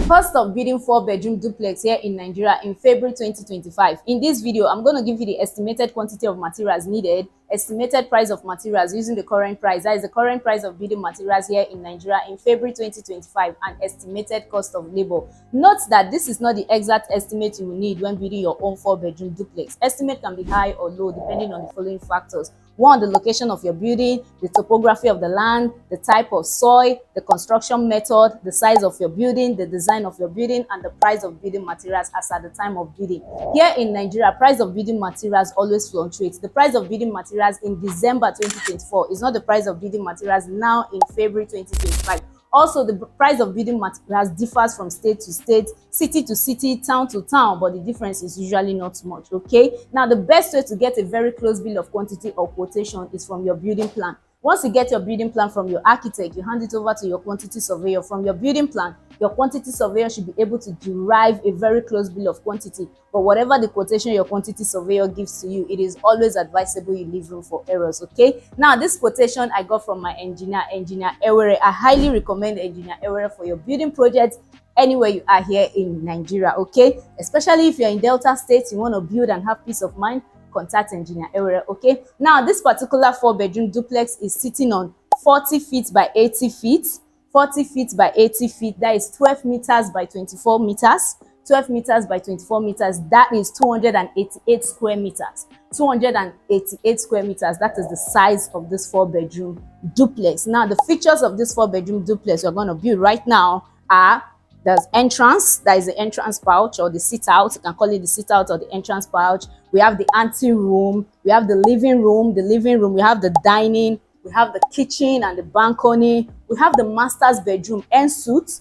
Cost of building 4-bedroom duplex here in Nigeria in February 2025. In this video, I'm going to give you the estimated quantity of materials needed, estimated price of materials using the current price. That is the current price of building materials here in Nigeria in February 2025, and estimated cost of labor. Note that this is not the exact estimate you will need when building your own 4-bedroom duplex. Estimate can be high or low depending on the following factors. One, the location of your building, the topography of the land, the type of soil, the construction method, the size of your building, the design of your building, and the price of building materials as at the time of building. Here in Nigeria, price of building materials always fluctuates. The price of building materials in December 2024 is not the price of building materials now in February 2025. Also, the price of building materials differs from state to state, city to city, town to town, but the difference is usually not much, okay? Now, the best way to get a very close bill of quantity or quotation is from your building plan. Once you get your building plan from your architect, you hand it over to your quantity surveyor. From your building plan, your quantity surveyor should be able to derive a very close bill of quantity. But whatever the quotation your quantity surveyor gives to you, it is always advisable you leave room for errors, okay? Now, this quotation I got from my engineer, Engineer Ewere. I highly recommend Engineer Ewere for your building project anywhere you are here in Nigeria, okay? Especially if you're in Delta State, you want to build and have peace of mind, contact Engineer Ewere, okay? Now, this particular 4-bedroom duplex is sitting on 40 feet by 80 feet. 40 feet by 80 feet, that is 12 meters by 24 meters. 12 meters by 24 meters, that is 288 square meters. 288 square meters, that is the size of this 4-bedroom duplex. Now, the features of this 4-bedroom duplex we're going to build right now are: there's entrance, that is the entrance pouch or the sit out. You can call it the sit out or the entrance pouch. We have the ante room, we have the living room, we have the dining, we have the kitchen and the balcony. We have the master's bedroom ensuite,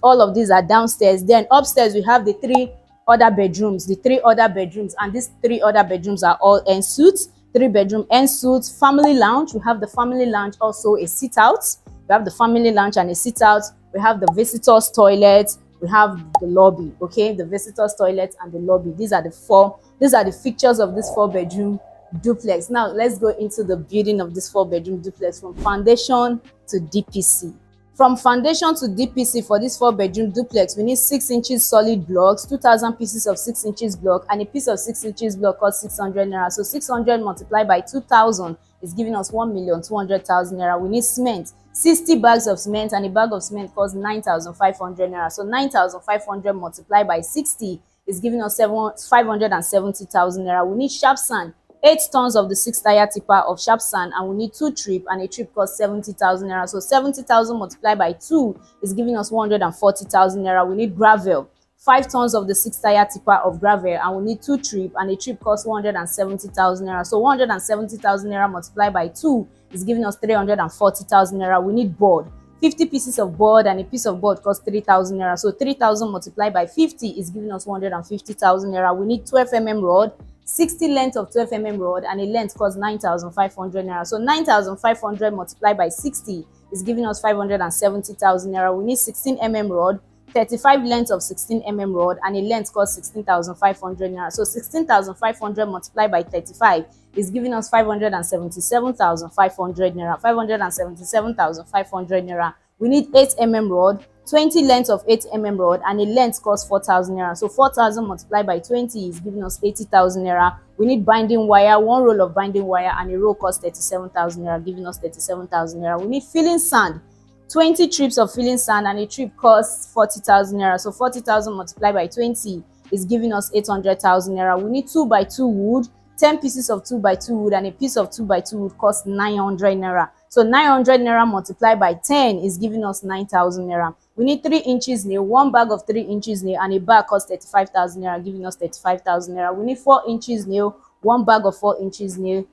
all of these are downstairs. Then upstairs we have the three other bedrooms, and these three other bedrooms are all ensuite. 3-bedroom ensuite. Family lounge, we have the family lounge, also a sit out. We have the family lounge and a sit out. We have the visitors toilet, we have the lobby, okay? The visitors toilet and the lobby. These are the features of this 4-bedroom duplex. Now, let's go into the building of this 4-bedroom duplex from foundation to DPC. From foundation to DPC for this 4-bedroom duplex, we need 6 inches solid blocks, 2,000 pieces of 6 inches block, and a piece of 6 inches block costs 600 naira. So 600 multiplied by 2,000 is giving us 1,200,000 naira. We need cement, 60 bags of cement, and a bag of cement costs 9,500 naira. So 9,500 multiplied by 60 is giving us 570,000 naira. We need sharp sand, 8 tons of the 6-tire tipper of sharp sand, and we need 2 trip, and a trip costs 70,000 naira. So 70,000 multiplied by 2 is giving us 140,000 naira. We need gravel, 5 tons of the 6-tire tipper of gravel, and we need 2 trip, and a trip costs 170,000 naira. So 170,000 naira multiplied by 2 is giving us 340,000 naira. We need board, 50 pieces of board, and a piece of board costs 3,000 naira. So 3,000 multiplied by 50 is giving us 150,000 naira. We need 12 mm rod, 60 length of 12 mm rod, and a length costs 9,500 naira. So 9,500 multiplied by 60 is giving us 570,000 naira. We need 16 mm rod, 35 length of 16 mm rod, and a length costs 16,500 naira. So 16,500 multiplied by 35 is giving us 577,500 naira. 577,500 naira. We need 8 mm rod, 20 length of 8 mm rod, and a length costs 4,000 naira. So 4,000 multiplied by 20 is giving us 80,000 naira. We need binding wire, 1 roll of binding wire, and a roll costs 37,000 naira, giving us 37,000 naira. We need filling sand, 20 trips of filling sand, and a trip costs 40,000 naira. So 40,000 multiplied by 20 is giving us 800,000 naira. We need 2x2 wood, 10 pieces of 2x2 wood, and a piece of 2x2 wood costs 900 naira. So 900 naira multiplied by 10 is giving us 9,000 naira. We need 3 inches nail, 1 bag of 3 inches nail, and a bag costs 35,000 naira, giving us 35,000 naira. We need 4 inches nail, 1 bag of 4 inches nail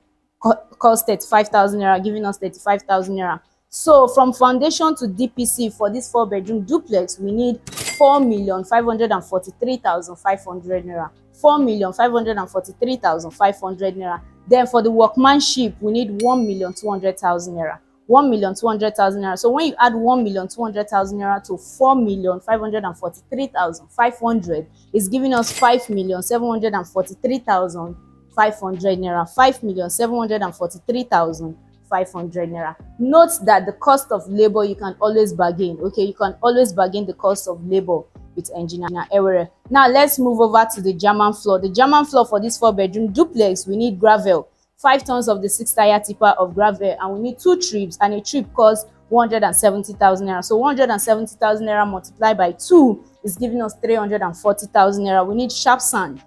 costs 35,000 naira, giving us 35,000 naira. So from foundation to DPC for this 4-bedroom duplex, we need 4,543,500 naira. 4,543,500 naira. Then for the workmanship, we need 1,200,000 naira. 1,200,000 naira. So when you add 1,200,000 naira to 4,543,500, is giving us 5,743,500 naira. 5,743,500 500 naira. Note that the cost of labor you can always bargain. Okay, you can always bargain the cost of labor with engineer Ewere. Now let's move over to the German floor. The German floor for this 4-bedroom duplex, we need gravel, 5 tons of the 6-tire tipper of gravel, and we need 2 trips, and a trip costs 170,000 naira. So 170,000 naira multiplied by 2 is giving us 340,000 naira. We need sharp sand,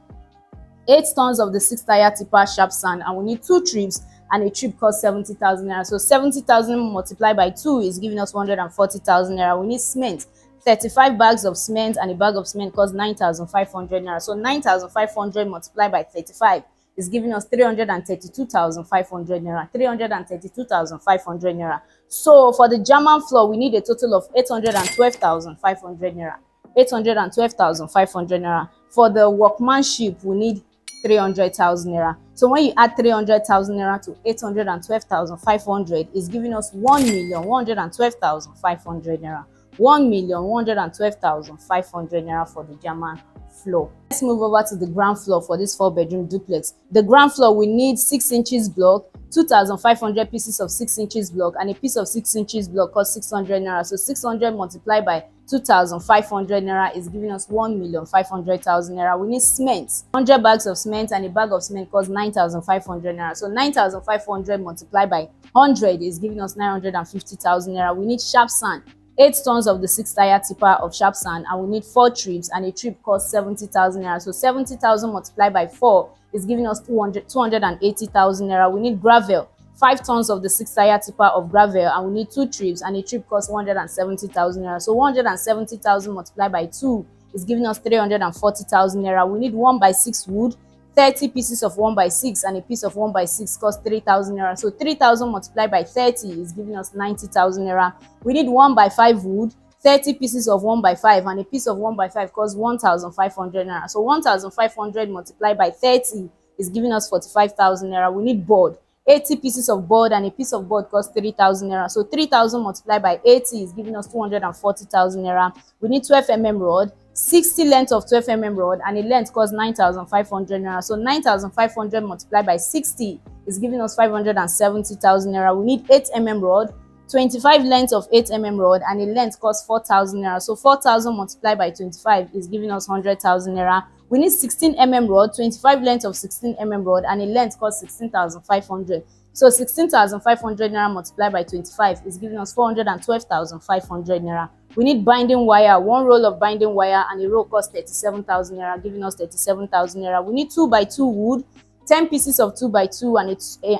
8 tons of the 6-tire tipper sharp sand, and we need 2 trips, and a trip costs 70,000 naira. So 70,000 multiplied by 2 is giving us 140,000 naira. We need cement, 35 bags of cement, and a bag of cement costs 9,500 naira. So 9,500 multiplied by 35 is giving us 332,500 naira. 332,500 naira. So for the German floor, we need a total of 812,500 naira. 812,500 naira. For the workmanship, we need 300,000 naira. So when you add 300,000 naira to 812,500, is giving us 1,112,500 naira. 1,112,500 naira for the German floor. Let's move over to the ground floor for this 4-bedroom duplex. The ground floor, we need 6 inches block, 2,500 pieces of 6 inches block, and a piece of 6 inches block costs 600 naira. So 600 multiplied by 2,500 naira is giving us 1,500,000 naira. We need cement, 100 bags of cement, and a bag of cement costs 9,500 naira. So 9,500 multiplied by 100 is giving us 950,000 naira. We need sharp sand, 8 tons of the 6-tire tipper of sharp sand, and we need 4 trips, and a trip costs 70,000 naira. So 70,000 multiplied by 4 is giving us 280,000 naira. We need gravel, 5 tons of the 6-tire tipper of gravel, and we need 2 trips, and a trip costs 170,000 naira. So 170,000 multiplied by 2 is giving us 340,000 naira. We need 1x6 wood, 30 pieces of 1x6, and a piece of 1x6 costs 3,000 naira. So 3,000 multiplied by 30 is giving us 90,000 naira. We need 1x5 wood, 30 pieces of 1x5, and a piece of 1x5 costs 1,500 naira. So 1,500 multiplied by 30 is giving us 45,000 naira. We need board, 80 pieces of board, and a piece of board costs 3,000 naira. So 3,000 multiplied by 80 is giving us 240,000 naira. We need 12 mm rod, 60 length of 12 mm rod, and a length costs 9,500 naira. So 9,500 multiplied by 60 is giving us 570,000 naira. We need 8 mm rod, 25 length of 8 mm rod, and a length costs 4,000 naira. So 4,000 multiplied by 25 is giving us 100,000 naira. We need 16 mm rod, 25 length of 16 mm rod, and a length costs 16,500. So 16,500 naira multiplied by 25 is giving us 412,500 naira. We need binding wire, 1 roll of binding wire, and a roll costs 37,000 naira, giving us 37,000 naira. We need 2x2 wood, 10 pieces of 2x2,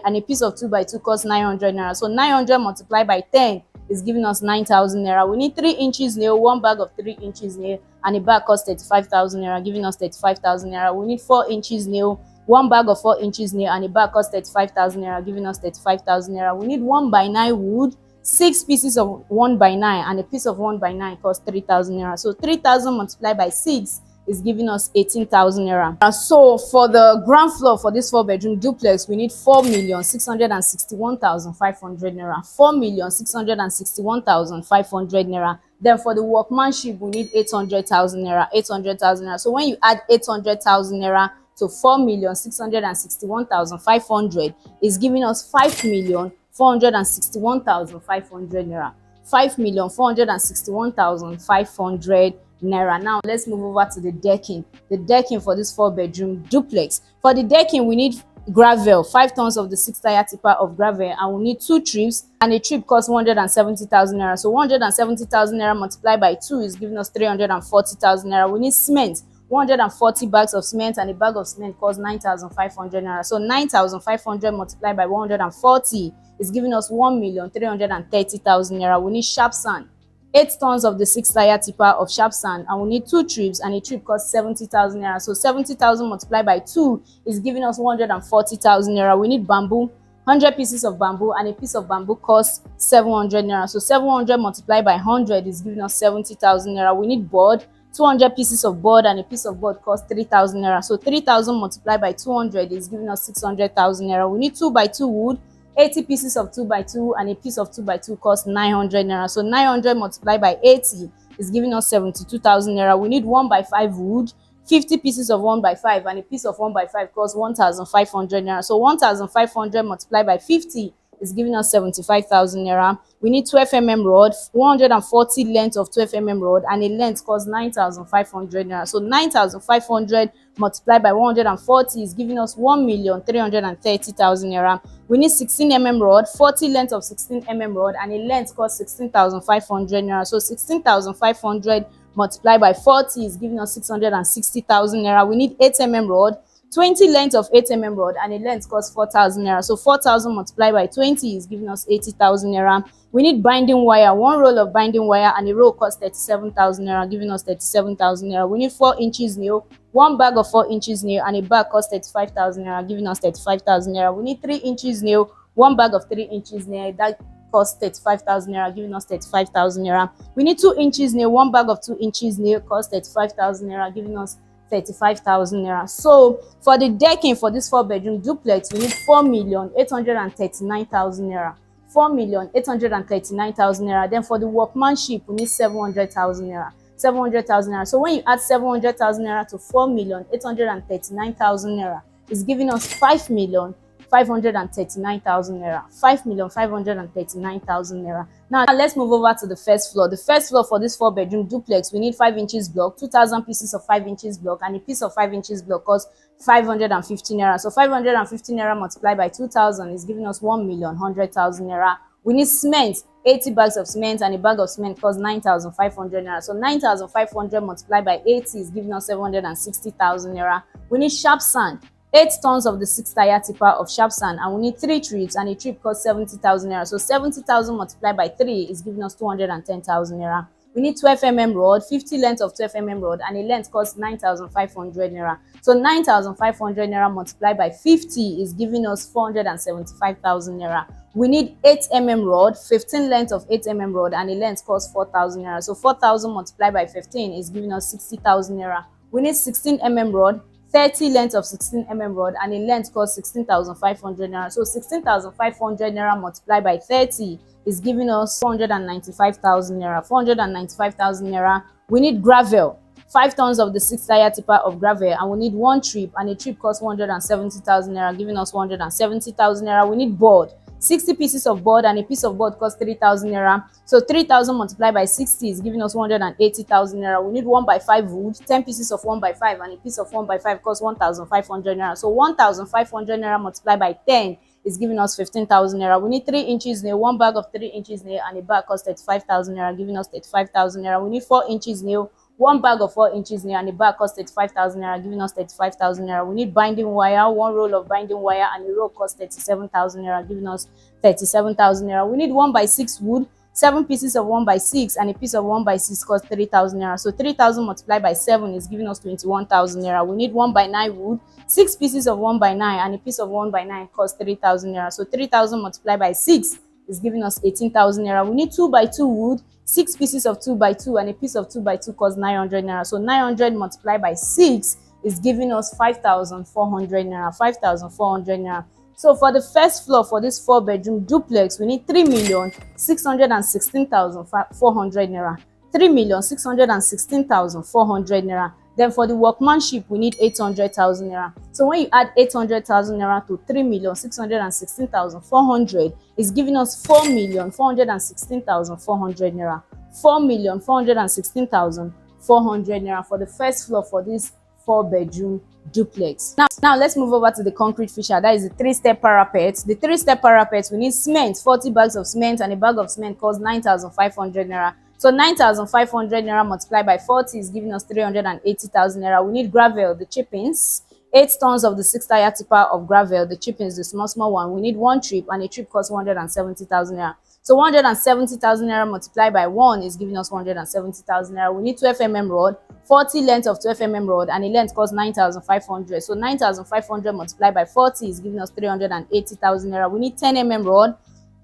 and a piece of 2x2 costs 900 naira. So 900 multiplied by 10 is giving us 9,000 naira. We need 3 inches nail, 1 bag of 3 inches nail, and a bag costs 35,000 naira, giving us 35,000 naira. We need 4 inches nail, 1 bag of 4 inches nail, and a bag costs 35,000 naira, giving us 35,000 naira. We need 1x9 wood, 6 pieces of 1x9, and a piece of 1x9 costs 3,000 naira. So 3,000 multiplied by 6 is giving us 18,000 naira. So for the ground floor for this 4-bedroom duplex, we need 4,661,500 naira. 4,661,500 naira. Then for the workmanship, we need 800,000 naira. 800,000 naira. So when you add 800,000 naira to 4,661,500, is giving us 5,461,500 naira. 5,461,500 naira. Now let's move over to the decking. The decking for this 4-bedroom duplex. For the decking, we need gravel, 5 tons of the 6-tire tipper of gravel, and we need 2 trips, and a trip costs 170,000 naira. So 170,000 naira multiplied by 2 is giving us 340,000 naira. We need cement, 140 bags of cement, and a bag of cement costs 9,500 naira. So 9,500 multiplied by 140 is giving us 1,330,000 naira. We need sharp sand, 8 tons of the 6-tire tipper of sharp sand, and we need 2 trips, and a trip costs 70,000 naira. So 70,000 multiplied by 2 is giving us 140,000 naira. We need bamboo, 100 pieces of bamboo, and a piece of bamboo costs 700 naira. So 700 multiplied by 100 is giving us 70,000 naira. We need board, 200 pieces of board, and a piece of board costs 3,000 naira. So 3,000 multiplied by 200 is giving us 600,000 naira. We need 2x2 wood, 80 pieces of 2x2, and a piece of 2x2 costs 900 naira. So 900 multiplied by 80 is giving us 72,000 naira. We need 1x5 wood, 50 pieces of 1x5, and a piece of 1x5 costs 1,500 naira. So 1,500 multiplied by 50 is giving us 75,000 naira. We need 12 rod, 140 length of 12 rod, and a length costs 9,500 naira. So 9,500 multiplied by 140 is giving us 1,330,000 naira. We need 16 rod, 40 length of 16 rod, and a length costs 16,500 naira. So 16,500 multiplied by 40 is giving us 660,000 naira. We need 8 rod, 20 length of 8 rod, and a length costs 4,000 naira. So 4,000 multiplied by 20 is giving us 80,000 naira. We need binding wire, one roll of binding wire, and a roll costs 37,000 naira, giving us 37,000 naira. We need 4 inches nail, one bag of 4 inches nail, and a bag costs 35,000 naira, giving us 35,000 naira. We need 3 inches nail, one bag of 3 inches nail, that costs 35,000 naira, giving us 35,000 naira. We need 2 inches nail, one bag of 2 inches nail costs 35,000 naira, giving us 35,000 naira. So for the decking for this 4-bedroom duplex, we need 4,839,000 naira. 4,839,000 naira. Then for the workmanship, we need 700,000 naira. 700,000 naira. So when you add 700,000 naira to 4,839,000 naira, it's giving us 5,539,000 naira. 5,539,000 naira. Now let's move over to the first floor. The first floor for this 4-bedroom duplex, we need 5 inches block, 2,000 pieces of 5 inches block, and a piece of 5 inches block costs 550 naira. So 550 naira multiplied by 2,000 is giving us 1,100,000 naira. We need cement, 80 bags of cement, and a bag of cement costs 9,500 naira. So 9,500 multiplied by 80 is giving us 760,000 naira. We need sharp sand, 8 tons of the 6-tire tipper of sharp sand, and we need 3 trips, and a trip costs 70,000 naira. So 70,000 multiplied by 3 is giving us 210,000 naira. We need 12 rod, 50 length of 12 rod, and a length costs 9,500 naira. So 9,500 naira multiplied by 50 is giving us 475,000 naira. We need 8 rod, 15 length of 8 rod, and a length costs 4,000 naira. So 4,000 multiplied by 15 is giving us 60,000 naira. We need 16 rod, 30 length of 16 rod, and a length costs 16,500 naira. So 16,500 naira multiplied by 30 is giving us 495,000 naira. 495,000 naira. We need gravel, 5 tons of the 6-tire tipper of gravel, and we need 1 trip, and a trip costs 170,000 naira, giving us 170,000 naira. We need board, 60 pieces of board, and a piece of board costs 3,000 naira. So 3,000 multiplied by 60 is giving us 180,000 naira. We need 1x5 wood, 10 pieces of 1x5, and a piece of 1x5 costs 1,500 naira. So 1,500 naira multiplied by 10 is giving us 15,000 naira. We need 3 inches nail, one bag of 3 inches nail, and a bag costs 35,000 naira, giving us 35,000 naira. We need 4 inches nail, one bag of 4 inches nail, and a bag costs 35,000 naira, giving us 35,000 naira. We need binding wire, one roll of binding wire, and a roll costs 37,000 naira, giving us 37,000 naira. We need 1x6 wood, 7 pieces of 1x6, and a piece of 1x6 costs 3,000 naira. So 3,000 multiplied by 7 is giving us 21,000 naira. We need 1x9 wood, 6 pieces of 1x9, and a piece of 1x9 costs 3,000 naira. So 3,000 multiplied by 6 is giving us 18,000 naira. We need 2x2 wood, 6 pieces of 2x2, and a piece of 2x2 costs 900 naira. So 900 multiplied by 6 is giving us 5,400 naira. 5,400 naira. So for the first floor for this 4-bedroom duplex, we need 3,616,400 naira. 3,616,400 naira. Then for the workmanship, we need 800,000 naira. So when you add 800,000 naira to 3,616,400, it's giving us 4,416,400 naira. 4,416,400 naira for the first floor for this 4-bedroom duplex. Now let's move over to the concrete feature. That is the 3-step parapet. The 3-step parapet, we need cement, 40 bags of cement, and a bag of cement costs 9,500 naira. So 9,500 naira multiplied by 40 is giving us 380,000 naira. We need gravel, the chippings, 8 tons of the 6-tire tipper of gravel, the chippings, the small one. We need 1 trip, and a trip costs 170,000 naira. So 170,000 naira multiplied by 1 is giving us 170,000 naira. We need 12 rod, 40 length of 12 rod, and a length costs 9,500. So 9,500 multiplied by 40 is giving us 380,000 naira. We need 10 rod,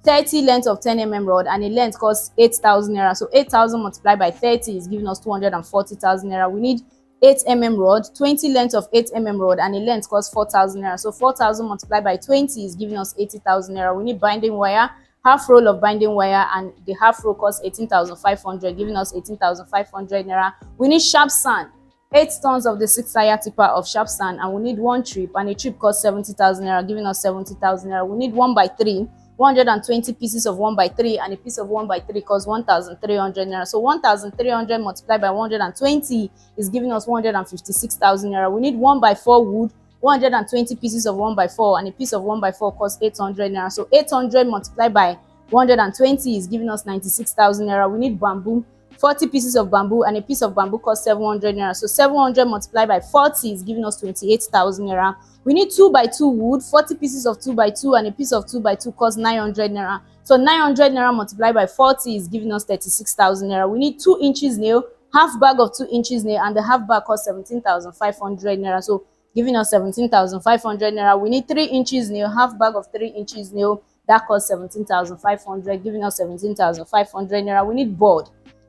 30 length of 10 rod, and a length costs 8,000 naira. So 8,000 multiplied by 30 is giving us 240,000 naira. We need 8 rod, 20 length of 8 rod, and a length costs 4,000 naira. So 4,000 multiplied by 20 is giving us 80,000 naira. We need binding wire, half roll of binding wire, and the half roll costs 18,500, giving us 18,500 naira. We need sharp sand, 8 tons of the 6-tire tipper of sharp sand, and we need 1 trip, and a trip costs 70,000 naira, giving us 70,000 naira. We need 1x3, 120 pieces of 1 by 3, and a piece of 1 by 3 costs 1,300 naira. So 1,300 multiplied by 120 is giving us 156,000 naira. We need 1 by 4 wood, 120 pieces of 1 by 4, and a piece of 1 by 4 costs 800 naira. So 800 multiplied by 120 is giving us 96,000 naira. We need bamboo, 40 pieces of bamboo, and a piece of bamboo costs 700 naira. So 700 multiplied by 40 is giving us 28,000 naira. We need 2 by 2 wood, 40 pieces of 2 by 2, and a piece of 2 by 2 costs 900 naira. So 900 naira multiplied by 40 is giving us 36,000 naira. We need 2 inches nail, half bag of 2 inches nail, and the half bag costs 17,500 naira. So giving us 17,500 naira. We need 3 inches nail, half bag of 3 inches nail, that costs 17,500, giving us 17,500 naira. We need board,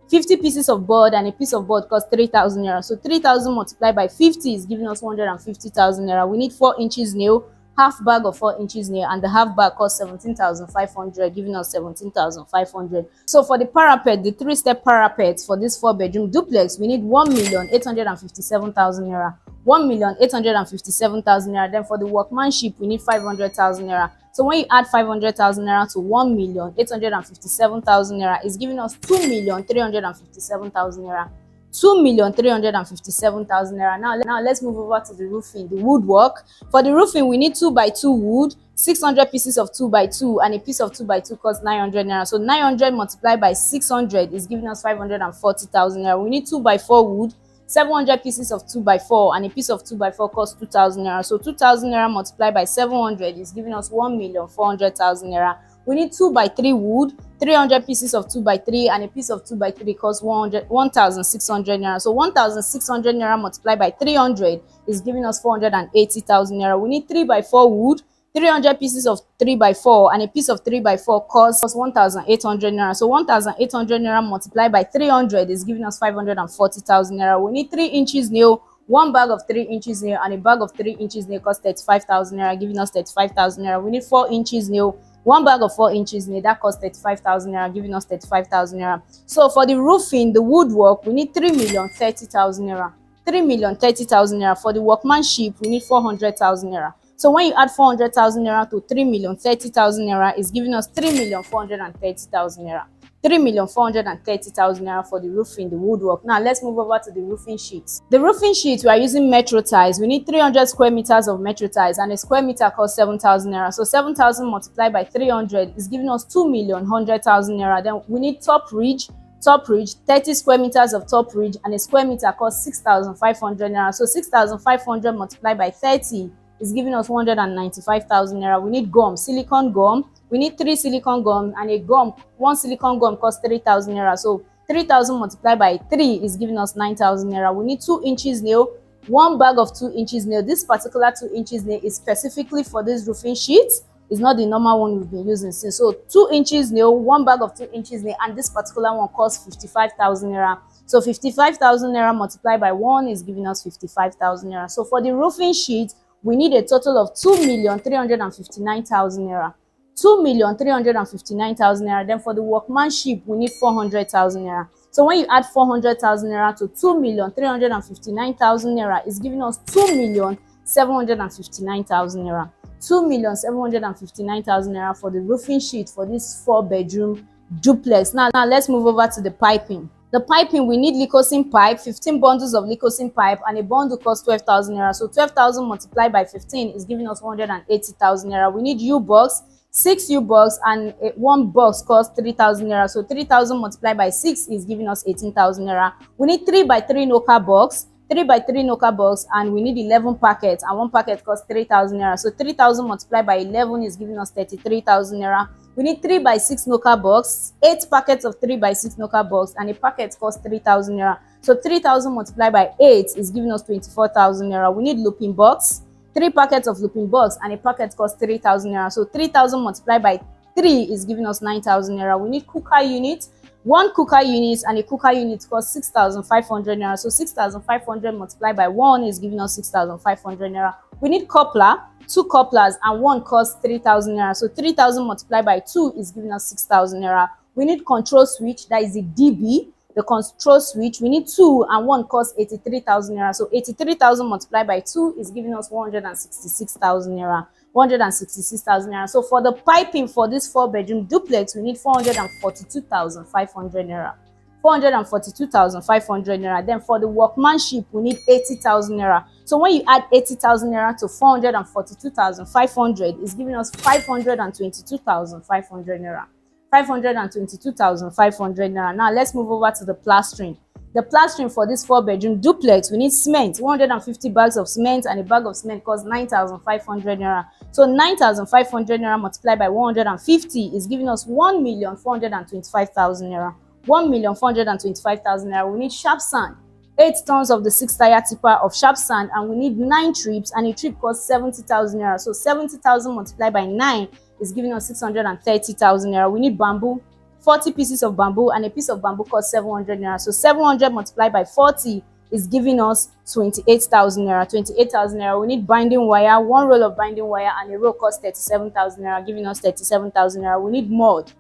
50 pieces of board, and a piece of board costs 3,000 naira. So 3,000 multiplied by 50 is giving us 150,000 naira. We need 4 inches nail, half bag of 4 inches nail, and the half bag costs 17,500, giving us 17,500. So for the parapet, the 3-step parapet for this 4-bedroom duplex, we need 1,857,000 naira. 1,857,000 naira. Then for the workmanship, we need 500,000 naira. So when you add 500,000 naira to 1,857,000 naira, is giving us 2,357,000 naira. 2,357,000 naira. Now let's move over to the roofing, the woodwork. For the roofing, we need 2 by 2 wood, 600 pieces of 2 by 2, and a piece of 2 by 2 costs 900 naira. So 900 multiplied by 600 is giving us 540,000 naira. We need 2 by 4 wood, 700 pieces of 2 by 4, and a piece of 2 by 4 costs 2,000 naira. So 2,000 naira multiplied by 700 is giving us 1,400,000 naira. We need 2 by 3 wood, 300 pieces of 2 by 3, and a piece of 2 by 3 costs 1,600 naira. So 1,600 naira multiplied by 300 is giving us 480,000 naira. We need 3 by 4 wood, 300 pieces of 3 by 4, and a piece of 3 by 4 costs 1,800 naira. So 1,800 naira multiplied by 300 is giving us 540,000 naira. We need 3 inches nail, 1 bag of 3 inches nail, and a bag of 3 inches nail costs 35,000 naira, giving us 35,000 naira. We need 4 inches nail, 1 bag of 4 inches nail, that costs 35,000 naira, giving us 35,000 naira. So for the roofing, the woodwork, we need 3,030,000 naira. 3,030,000 naira. For the workmanship, we need 400,000 naira. So when you add 400,000 naira to 3,030,000 naira, is giving us 3,430,000 naira. 3,430,000 naira for the roofing, the woodwork. Now let's move over to the roofing sheets. The roofing sheet, we are using metro tiles. We need 300 square meters of metro tiles, and a square meter costs 7,000 naira. So 7,000 multiplied by 300 is giving us 2,100,000 naira. Then we need top ridge, 30 square meters of top ridge, and a square meter costs 6,500 naira. So 6,500 multiplied by 30 is giving us 195,000 naira. We need gum, silicone gum. We need 3 silicone gum, and a gum, 1 silicone gum costs 3,000 naira. So 3,000 multiplied by 3 is giving us 9,000 naira. We need 2 inches nail, 1 bag of 2 inches nail. This particular 2 inches nail is specifically for this roofing sheet. It's not the normal one we've been using since. So 2 inches nail, 1 bag of 2 inches nail, and this particular one costs 55,000 naira. So 55,000 naira multiplied by 1 is giving us 55,000 naira. So for the roofing sheet, we need a total of 2,359,000 naira. 2,359,000 naira. Then for the workmanship, we need 400,000 naira. So when you add 400,000 naira to 2,359,000 naira, is giving us 2,759,000 naira. 2,759,000 naira for the roofing sheet for this 4-bedroom duplex. Now let's move over to the piping. The piping, we need Lycosin pipe, 15 bundles of Lycosin pipe, and a bundle costs 12,000 naira. So 12,000 multiplied by 15 is giving us 180,000 naira. We need U-box, 6 U-box, and 1 box costs 3,000 naira. So 3,000 multiplied by 6 is giving us 18,000 naira. We need 3x3 Noka box, 3x3 Noka box, and we need 11 packets, and 1 packet costs 3,000 naira. So 3,000 multiplied by 11 is giving us 33,000 naira. We need 3x6 Noka box, 8 packets of 3x6 Noka box, and a packet costs 3,000 naira. So 3,000 multiplied by 8 is giving us 24,000 naira. We need looping box, 3 packets of looping box, and a packet costs 3,000 naira. So 3,000 multiplied by 3 is giving us 9,000 naira. We need cooker unit, 1 cooker unit, and a cooker unit costs 6,500 naira. So 6,500 multiplied by 1 is giving us 6,500 naira. We need coupler, 2 couplers, and 1 costs 3,000 naira. So 3,000 multiplied by 2 is giving us 6,000 naira. We need control switch, that is the DB, the control switch. We need 2, and 1 costs 83,000 naira. So 83,000 multiplied by 2 is giving us 166,000 naira. 166,000 naira. So for the piping for this 4-bedroom duplex, we need 442,500 naira. 442,500 naira. Then for the workmanship, we need 80,000 naira. So when you add 80,000 naira to 442,500, it's giving us 522,500 naira. 522,500 naira. Now let's move over to the plastering. The plastering for this 4-bedroom duplex, we need cement. 150 bags of cement, and a bag of cement costs 9,500 naira. So 9,500 naira multiplied by 150 is giving us 1,425,000 naira. 1,425,000 naira. We need sharp sand. 8 tons of the 6-tire tipper of sharp sand, and we need 9 trips, and a trip costs 70,000 naira. So 70,000 multiplied by 9 is giving us 630,000 naira. We need bamboo. 40 pieces of bamboo, and a piece of bamboo costs 700 naira. So 700 multiplied by 40 is giving us 28,000 naira. 28,000 naira. We need binding wire. 1 roll of binding wire and a roll costs 37,000 naira, giving us 37,000 naira. We need mud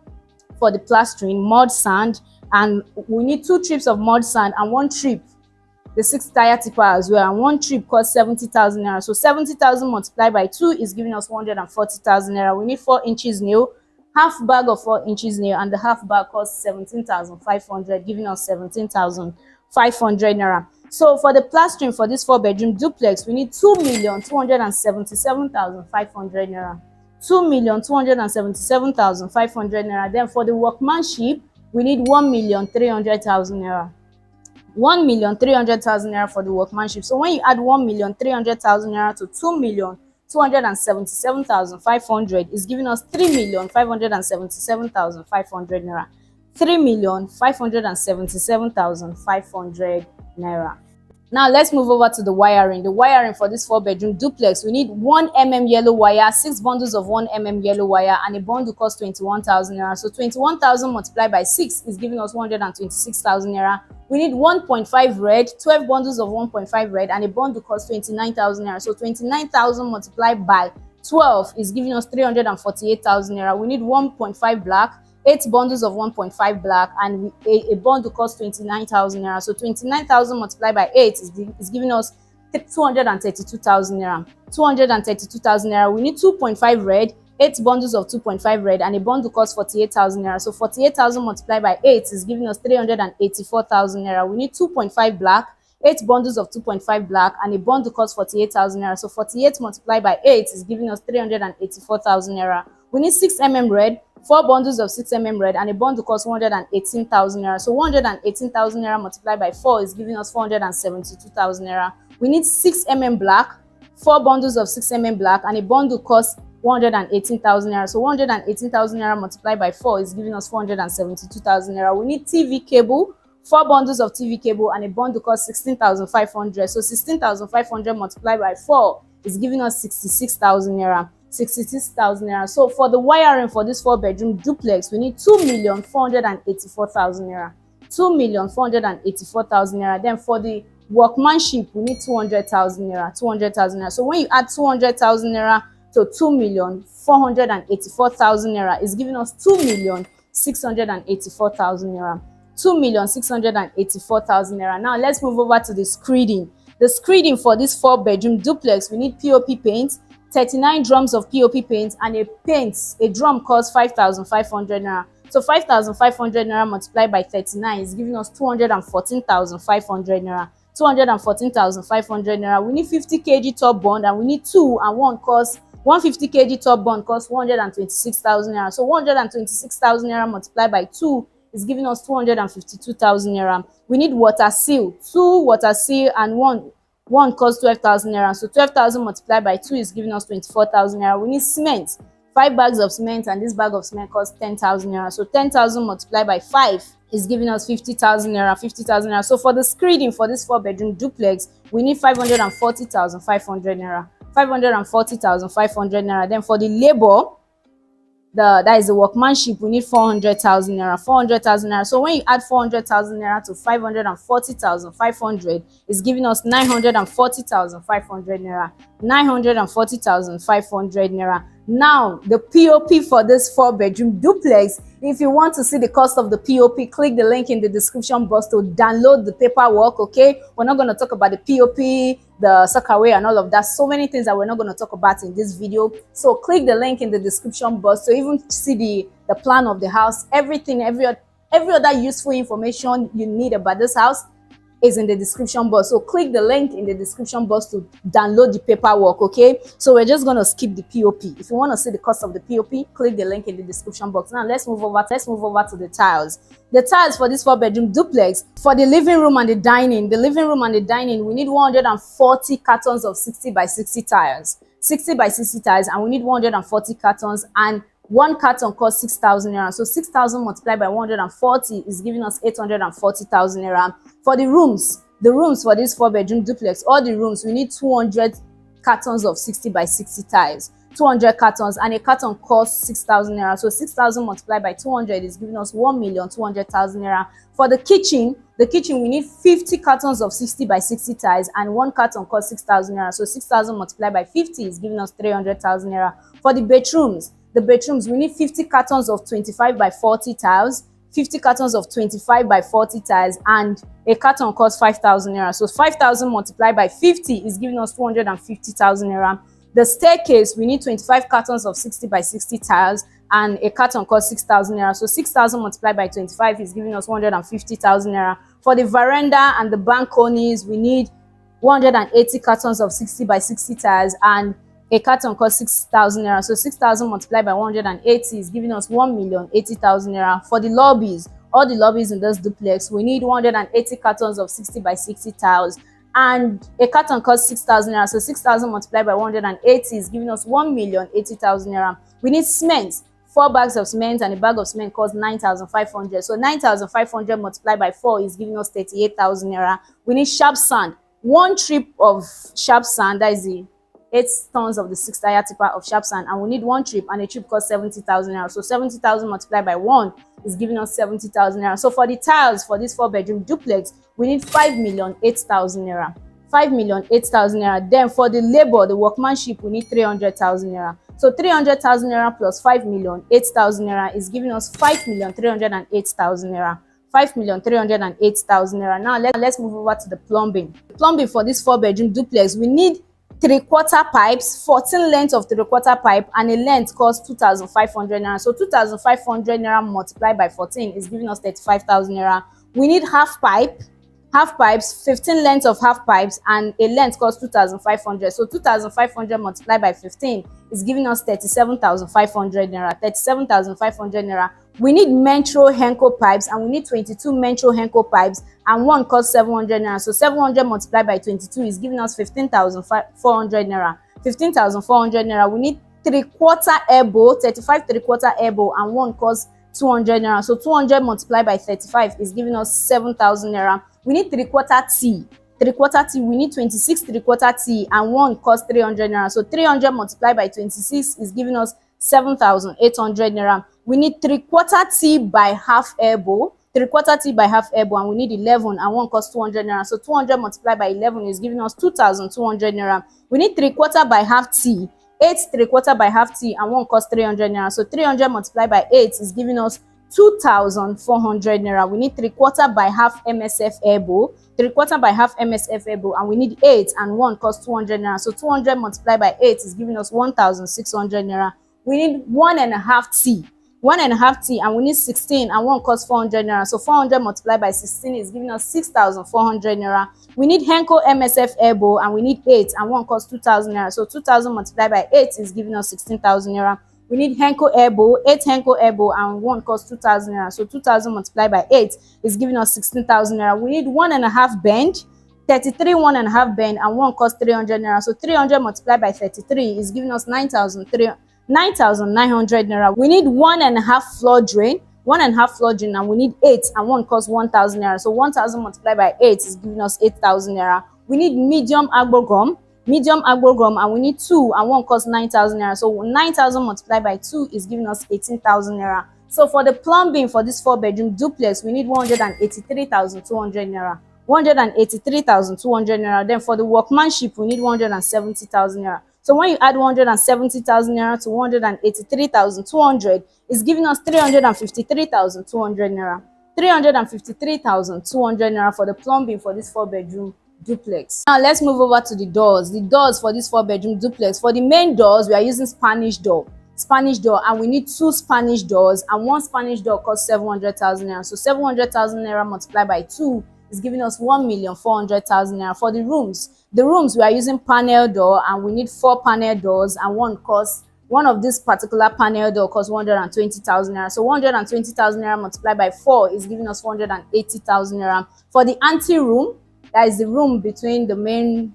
for the plastering, mud sand, and we need 2 trips of mud sand and 1 trip, the 6-tire tipper as well, and 1 trip costs 70,000 naira. So 70,000 multiplied by 2 is giving us 140,000 naira. We need 4 inches nail. Half bag of 4 inches nail, and the half bag costs 17,500, giving us 17,500 naira. So for the plastering for this 4-bedroom duplex, we need 2,277,500 naira. 2,277,500 naira. Then for the workmanship, we need 1,300,000 naira. 1,300,000 naira for the workmanship. So when you add 1,300,000 naira to 2,277,500 is giving us 3,577,500 naira. 3,577,500 naira. Now let's move over to the wiring. The wiring for this 4-bedroom duplex, we need 1 mm yellow wire, 6 bundles of 1 mm yellow wire, and a bundle costs 21,000 naira. So 21,000 multiplied by 6 is giving us 126,000 naira. We need 1.5 red, 12 bundles of 1.5 red, and a bundle costs 29,000 naira. So 29,000 multiplied by 12 is giving us 348,000 naira. We need 1.5 black, 8 bundles of 1.5 black, and a bundle costs 29,000 naira. So 29,000 multiplied by 8 is giving us 232,000 naira. 232,000 naira. We need 2.5 red, 8 bundles of 2.5 red, and a bundle costs 48,000 naira. So 48,000 multiplied by 8 is giving us 384,000 naira. We need 2.5 black, 8 bundles of 2.5 black, and a bundle costs 48,000 naira. So 48 multiplied by 8 is giving us 384,000 naira. We need 6 mm red, 4 bundles of 6 mm red, and a bundle costs 118,000 naira. So 118,000 naira multiplied by 4 is giving us 472,000 naira. We need 6 mm black, 4 bundles of 6 mm black, and a bundle costs 118,000 naira. So 118,000 naira multiplied by 4 is giving us 472,000 naira. We need TV cable, 4 bundles of TV cable, and a bundle costs 16,500. So 16,500 multiplied by 4 is giving us 66,000 naira. 66,000 naira. So for the wiring for this 4-bedroom duplex, we need 2,484,000 naira. 2,484,000 naira. Then for the workmanship, we need 200,000 naira. 200,000 naira. So when you add 200,000 naira to 2,484,000 naira, is giving us 2,684,000 naira. 2,684,000 naira. Now let's move over to the screeding. The screeding for this 4-bedroom duplex, we need POP paint, 39 drums of POP paint, and a drum costs 5,500 naira. So 5,500 naira multiplied by 39 is giving us 214,500 naira. 214,500 naira. We need 50 kg top bond, and we need 2, and 150 kg top bond costs 126,000 naira. So 126,000 naira multiplied by 2 is giving us 252,000 naira. We need water seal, 2 water seal, and one costs 12,000 naira. So 12,000 multiplied by 2 is giving us 24,000 naira. We need cement, 5 bags of cement, and this bag of cement costs 10,000 naira. So 10,000 multiplied by 5 is giving us 50,000 naira. 50,000 naira. So for the screeding for this 4-bedroom duplex, we need 540,500 naira. 540,500 naira. Then for the labor, that is the workmanship, we need 400,000 naira. 400,000 naira. So when you add 400,000 naira to 540,500, is giving us 940,500 naira. 940,500 naira. Now, the POP for this 4-bedroom duplex. If you want to see the cost of the POP, click the link in the description box to download the paperwork, okay? We're not going to talk about the POP, the sockaway, and all of that. So many things that we're not going to talk about in this video. So click the link in the description box to even see the plan of the house, everything, every other useful information you need about this house is in the description box. So click the link in the description box to download the paperwork, okay? So we're just going to skip the POP. If you want to see the cost of the POP, click the link in the description box. Now let's move over to the tiles. The tiles for this 4-bedroom duplex, for the living room and the dining, we need 140 cartons of 60 by 60 tiles. 60 by 60 tiles, and we need 140 cartons, and one carton costs 6,000 naira. So 6,000 multiplied by 140 is giving us 840,000 naira. For the rooms for this 4-bedroom duplex, all the rooms, we need 200 cartons of 60 by 60 tiles. 200 cartons, and a carton costs 6,000 naira. So 6,000 multiplied by 200 is giving us 1,200,000 naira. For the kitchen, we need 50 cartons of 60 by 60 tiles, and one carton costs 6,000 naira. So 6,000 multiplied by 50 is giving us 300,000 naira. For the bedrooms, we need 50 cartons of 25 by 40 tiles, 50 cartons of 25 by 40 tiles, and a carton costs 5,000 naira. So 5,000 multiplied by 50 is giving us 250,000 naira. The staircase, we need 25 cartons of 60 by 60 tiles, and a carton costs 6,000 naira. So 6,000 multiplied by 25 is giving us 150,000 naira. For the veranda and the balconies, we need 180 cartons of 60 by 60 tiles, and a carton costs 6,000 naira. So 6,000 multiplied by 180 is giving us 1,080,000 naira. For the lobbies, all the lobbies in this duplex, we need 180 cartons of 60 by 60 tiles, and a carton costs 6,000 naira. So 6,000 multiplied by 180 is giving us 1,080,000 naira. We need cement. 4 bags of cement, and a bag of cement costs 9,500. So 9,500 multiplied by 4 is giving us 38,000 naira. We need sharp sand. One trip of sharp sand, that is the 8 tons of the 6-tire tipper of sharp sand, and we need one trip, and a trip costs 70,000 naira. So 70,000 multiplied by 1 is giving us 70,000 naira. So for the tiles for this 4-bedroom duplex, we need 5,008,000 naira. 5,008,000 naira. Then for the labor, the workmanship, we need 300,000 naira. So 300,000 naira plus 5,008,000 naira is giving us 5,308,000 naira. 5,308,000 naira. Now let's move over to the plumbing. Plumbing for this 4-bedroom duplex, we need 3/4 pipes, 14 lengths of 3/4 pipe, and a length costs 2,500 naira. So 2,500 naira multiplied by 14 is giving us 35,000 naira. We need half pipes, 15 lengths of half pipes, and a length costs 2,500. So 2,500 multiplied by 15 is giving us 37,500 naira. 37,500 naira. We need Metro Henko pipes, and we need 22 Metro Henko pipes, and one costs 700 naira. So 700 multiplied by 22 is giving us 15,400 naira. 15,400 naira. We need 3/4 elbow, 35 3/4 elbow, and one costs 200 naira. So 200 multiplied by 35 is giving us 7,000 naira. We need 3/4 T. 3/4 T, we need 26 3/4 T, and one costs 300 naira. So 300 multiplied by 26 is giving us 7,800 naira. We need 3/4 T by half elbow, 3/4 T by half elbow, and we need 11, and one costs 200 naira. So 200 multiplied by 11 is giving us 2,200 naira. We need 3/4 by half T, 8 3/4 by half T, and one costs 300 naira. So 300 multiplied by 8 is giving us 2,400 naira. We need 3/4 by half MSF elbow, 3/4 by half MSF elbow, and we need 8, and one costs 200 naira. So 200 multiplied by 8 is giving us 1,600 naira. We need 1.5 T, 1.5 T, and we need 16, and one costs 400 naira. So 400 multiplied by 16 is giving us 6,400 naira. We need Henko MSF elbow, and we need 8, and one costs 2,000 naira. So 2,000 multiplied by 8 is giving us 16,000 naira. We need Henko elbow, 8 Henko elbow, and one costs 2,000 naira. So 2,000 multiplied by 8 is giving us 16,000 naira. We need 1.5 bend, 33 1.5 bend, and one costs 300 naira. So 300 multiplied by 33 is giving us 9,900 naira. We need 1.5 floor drain, 1.5 floor drain, and we need 8, and one costs 1,000 naira. So 1,000 multiplied by 8 is giving us 8,000 naira. We need medium agbo gum, and we need 2, and one costs 9,000 naira. So 9,000 multiplied by 2 is giving us 18,000 naira. So for the plumbing for this 4-bedroom duplex, we need 183,200 naira. 183,200 naira. Then for the workmanship, we need 170,000 naira. So when you add 170,000 naira to 183,200, it's giving us 353,200 naira. 353,200 naira for the plumbing for this 4-bedroom duplex. Now let's move over to the doors. The doors for this 4-bedroom duplex. For the main doors, we are using Spanish door, and we need 2 Spanish doors, and 1 Spanish door costs 700,000 naira. So 700,000 naira multiplied by 2 is giving us 1,400,000 naira. For the rooms we are using panel door, and we need 4 panel doors, and one of this particular panel door costs 120,000 naira. So 120,000 naira multiplied by 4 is giving us 480,000 naira. For the ante room, that is the room between the main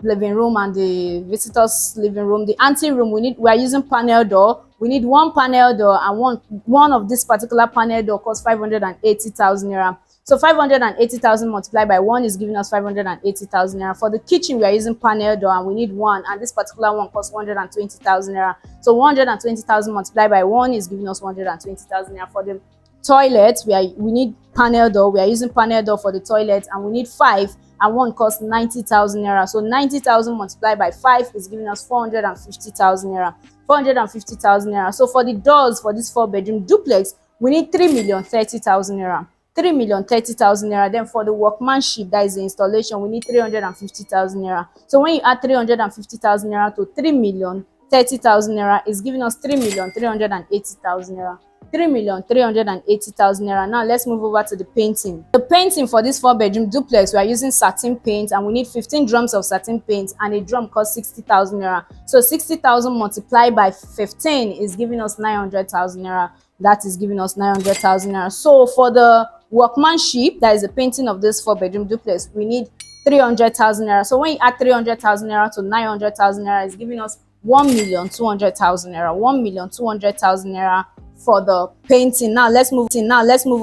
living room and the visitors living room, the ante room, we are using panel door. We need 1 panel door, and one of this particular panel door costs 580,000 naira. So 580,000 multiplied by 1 is giving us 580,000 naira. For the kitchen, we are using panel door, and we need 1, and this particular one costs 120,000 naira. So 120,000 multiplied by 1 is giving us 120,000 naira. For the toilet, we need panel door. We are using panel door for the toilet, and we need 5, and 1 costs 90,000 naira. So 90,000 multiplied by 5 is giving us 450,000 naira. 450,000 naira. So for the doors for this 4-bedroom duplex, we need 3,030,000 naira. 3,030,000 naira. Then for the workmanship, that is the installation, we need 350,000 naira. So when you add 350,000 naira to 3,030,000 naira, is giving us 3,380,000 naira. 3,380,000 naira. Now let's move over to the painting. The painting for this 4-bedroom duplex, we are using satin paint, and we need 15 drums of satin paint, and a drum costs 60,000 naira. So 60,000 multiplied by 15 is giving us 900,000 naira. That is giving us 900,000 naira. So for the workmanship, that is the painting of this 4-bedroom duplex, we need 300,000 naira. So when you add 300,000 naira to 900,000 naira, is giving us 1,200,000 naira. 1,200,000 naira for the painting. Now let's move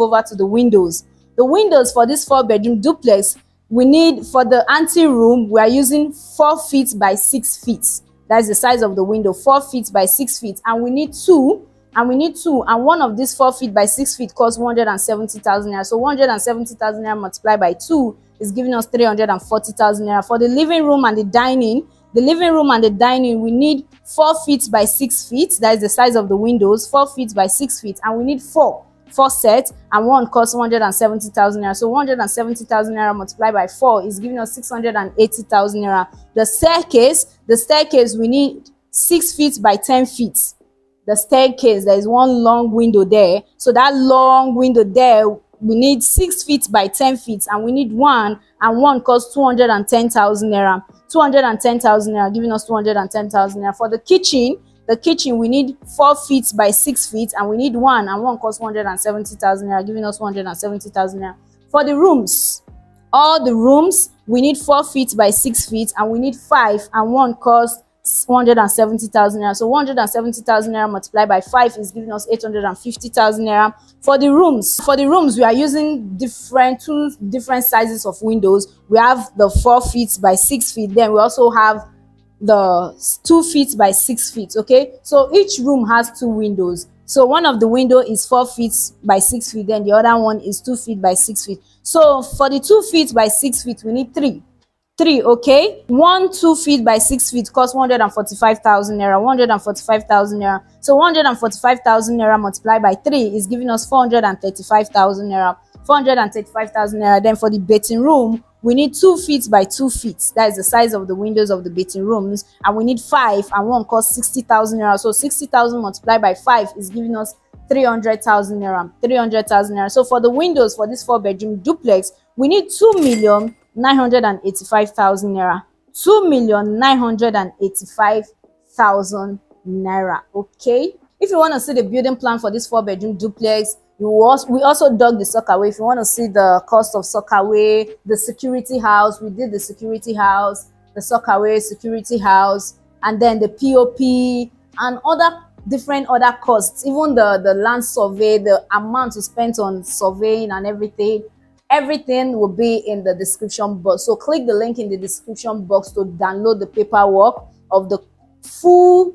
over to the windows. The windows for this 4-bedroom duplex, we need, for the ante room, we are using 4 feet by 6 feet. That is the size of the window, 4 feet by 6 feet, and we need 2. And one of these 4 feet by 6 feet costs 170,000 naira. So 170,000 naira multiplied by 2 is giving us 340,000 naira. For the living room and the dining, we need 4 feet by 6 feet. That is the size of the windows, 4 feet by 6 feet, and we need 4 sets, and 1 costs 170,000 naira. So 170,000 naira multiplied by 4 is giving us 680,000 naira. The staircase, we need 6 feet by 10 feet. The staircase, there is one long window there, so that long window there, we need 6 feet by 10 feet, and we need 1, and 1 costs 210,000 naira. 210,000 naira, giving us 210,000 naira. For the kitchen, we need 4 feet by 6 feet, and we need 1, and 1 costs 170,000 naira, giving us 170,000 naira. For the rooms, all the rooms, we need 4 feet by 6 feet, and we need 5, and 1 costs 170,000 naira. So 170,000 naira multiplied by 5 is giving us 850,000 naira. For the rooms, we are using two different sizes of windows. We have the 4 feet by 6 feet, then we also have the 2 feet by 6 feet. Okay, so each room has 2 windows. So one of the window is 4 feet by 6 feet, then the other one is 2 feet by 6 feet. So for the 2 feet by 6 feet, we need 3, okay. 2 feet by 6 feet costs 145,000 naira. 145,000 naira. So 145,000 naira multiplied by 3 is giving us 435,000 naira. 435,000 naira. Then for the bathing room, we need 2 feet by 2 feet. That is the size of the windows of the bathing rooms, and we need 5, and 1 costs 60,000 naira. So 60,000 multiplied by 5 is giving us 300,000 naira. 300,000 naira. So for the windows for this 4-bedroom duplex, we need 2,985,000 naira. 2,985,000 naira. Okay. If you want to see the building plan for this 4-bedroom duplex, we also dug the sockaway. If you want to see the cost of sockaway, the security house, we did the security house, the sockaway, security house, and then the POP and different other costs, even the land survey, the amount you spent on surveying and everything will be in the description box. So click the link in the description box to download the paperwork of the full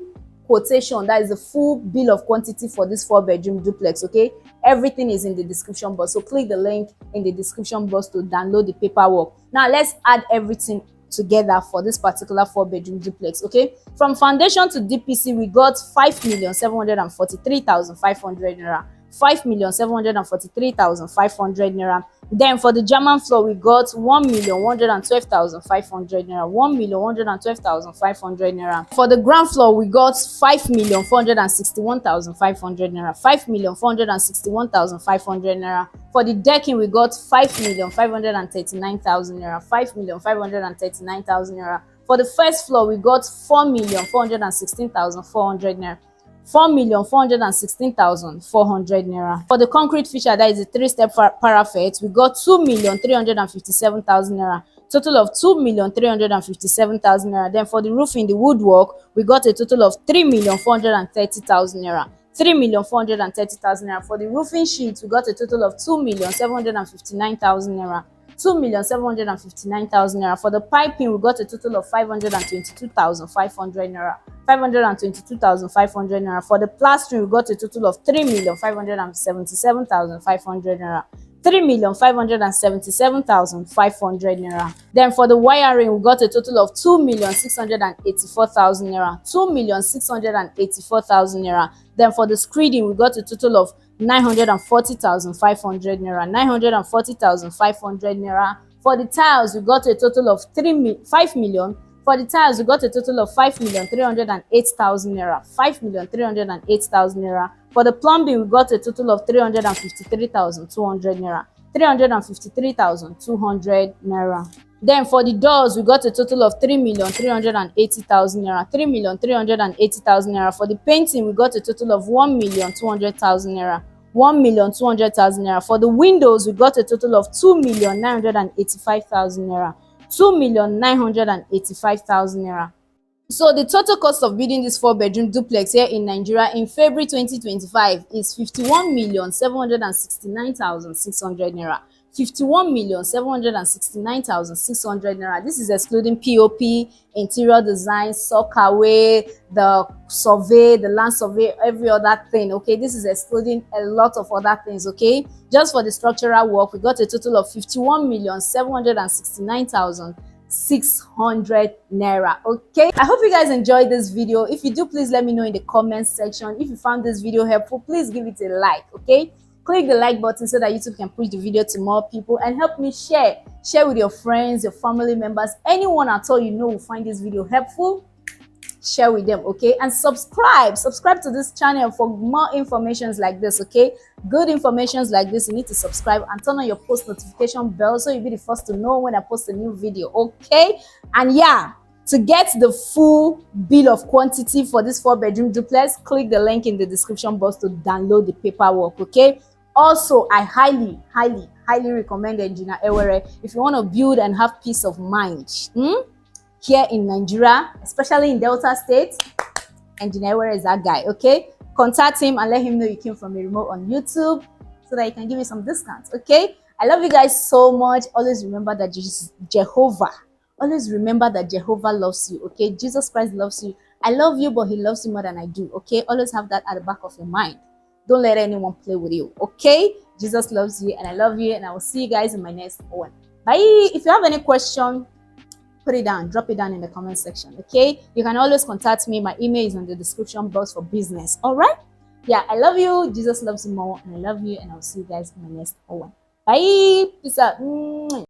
quotation, that is the full bill of quantity for this 4-bedroom duplex. Okay, everything is in the description box, so click the link in the description box to download the paperwork. Now let's add everything together for this particular 4-bedroom duplex. Okay, from foundation to DPC we got 5,743,500 naira. 5,743,500 naira. Then for the German floor we got 1,112,500 naira. 1,112,500 naira. For the ground floor we got 5,461,500 naira. 5,461,500 naira. For the decking we got 5,539,000 naira. 5,539,000 naira. For the first floor we got 4,416,400 naira. 4,416,400 naira. For the concrete fixture, that is a 3-step parapet, we got 2,357,000 naira. Total of 2,357,000 naira. Then for the roofing, the woodwork, we got a total of 3,430,000 naira. 3,430,000 naira. For the roofing sheet, we got a total of 2,759,000 naira. 2,759,000 naira. For the piping, we got a total of 522,500 naira. 522,500 naira. For the plastering, we got a total of 3,577,500 naira. 3,577,500 naira. Then for the wiring, we got a total of 2,684,000 naira. 2,684,000 naira. Then for the screeding, we got a total of 940,500 naira. 940,500 naira. For the tiles, we got a total of 5 million. For the tiles, we got a total of 5,308,000 naira. 5,308,000 naira. For the plumbing, we got a total of 353,200 naira. 353,200 naira. Then for the doors, we got a total of 3,380,000 naira. 3,380,000 naira. For the painting, we got a total of 1,200,000 naira. 1,200,000 naira. For the windows, we got a total of 2,985,000 naira. 2,985,000 naira. So the total cost of building this 4-bedroom duplex here in Nigeria in February 2025 is 51,769,600 naira. 51,769,600 naira. This is excluding POP, interior design, sockaway, the survey, the land survey, every other thing. Okay, this is excluding a lot of other things. Okay, just for the structural work, we got a total of 51,769,600 naira. Okay, I hope you guys enjoyed this video. If you do, please let me know in the comment section. If you found this video helpful, please give it a like. Okay, click the like button so that YouTube can push the video to more people and help me share with your friends, your family members, anyone at all you know will find this video helpful. Share with them. Okay, and subscribe to this channel for more informations like this. Okay, good informations like this, you need to subscribe and turn on your post notification bell so you'll be the first to know when I post a new video. Okay, and yeah, to get the full bill of quantity for this 4-bedroom duplex, click the link in the description box to download the paperwork. Okay, also I highly recommend Engineer Ewere if you want to build and have peace of mind here in Nigeria, especially in Delta State. Engineer Ewere is that guy. Okay, contact him and let him know you came from a remote on YouTube so that he can give you some discounts. Okay, I love you guys so much. Always remember that Jehovah loves you. Okay, Jesus Christ loves you. I love you, but he loves you more than I do. Okay, always have that at the back of your mind. Don't let anyone play with you. Okay, Jesus loves you and I love you, and I will see you guys in my next one. Bye. If you have any question, put it down, drop it down in the comment section. Okay, you can always contact me. My email is in the description box for business. All right, yeah, I love you, Jesus loves you more, and I love you, and I'll see you guys in my next one. Bye. Peace out.